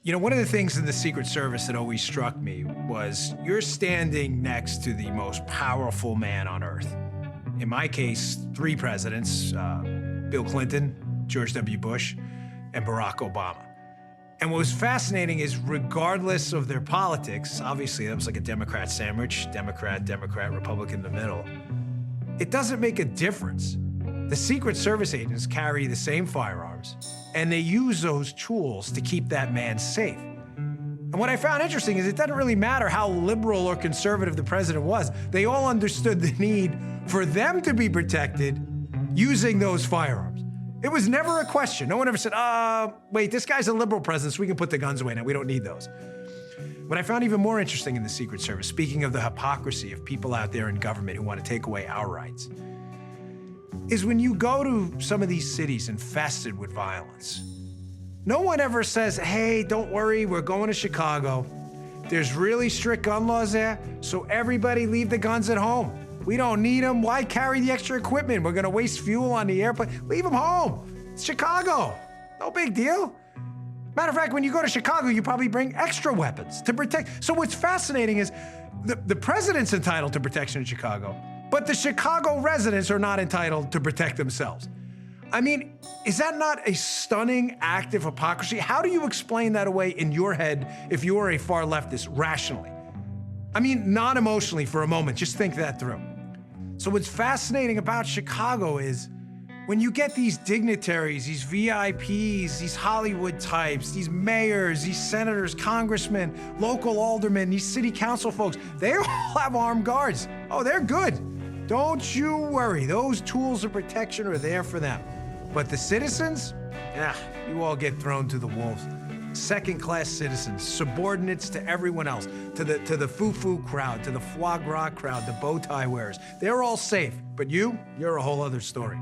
You know, one of the things in the Secret Service that always struck me was you're standing next to the most powerful man on earth. In my case, three presidents, Bill Clinton, George W. Bush, and Barack Obama. And what was fascinating is regardless of their politics, obviously that was like a Democrat sandwich, Democrat, Republican in the middle, it doesn't make a difference. The Secret Service agents carry the same firearms, and they use those tools to keep that man safe. And what I found interesting is it doesn't really matter how liberal or conservative the president was. They all understood the need for them to be protected using those firearms. It was never a question. No one ever said, wait, this guy's a liberal president, so we can put the guns away now. We don't need those. What I found even more interesting in the Secret Service, speaking of the hypocrisy of people out there in government who want to take away our rights, is when you go to some of these cities infested with violence, no one ever says, hey, don't worry, we're going to Chicago. There's really strict gun laws there, so everybody leave the guns at home. We don't need them. Why carry the extra equipment? We're gonna waste fuel on the airplane. Leave them home. It's Chicago. No big deal. Matter of fact, when you go to Chicago, you probably bring extra weapons to protect. So what's fascinating is the president's entitled to protection in Chicago, but the Chicago residents are not entitled to protect themselves. I mean, is that not a stunning act of hypocrisy? How do you explain that away in your head if you are a far leftist rationally? I mean, not emotionally for a moment, just think that through. So what's fascinating about Chicago is when you get these dignitaries, these VIPs, these Hollywood types, these mayors, these senators, congressmen, local aldermen, these city council folks, they all have armed guards. Oh, they're good. Don't you worry, those tools of protection are there for them. But the citizens, you all get thrown to the wolves. Second-class citizens, subordinates to everyone else, to the foo-foo crowd, to the foie gras crowd, the bow tie wearers. They're all safe, but you're a whole other story.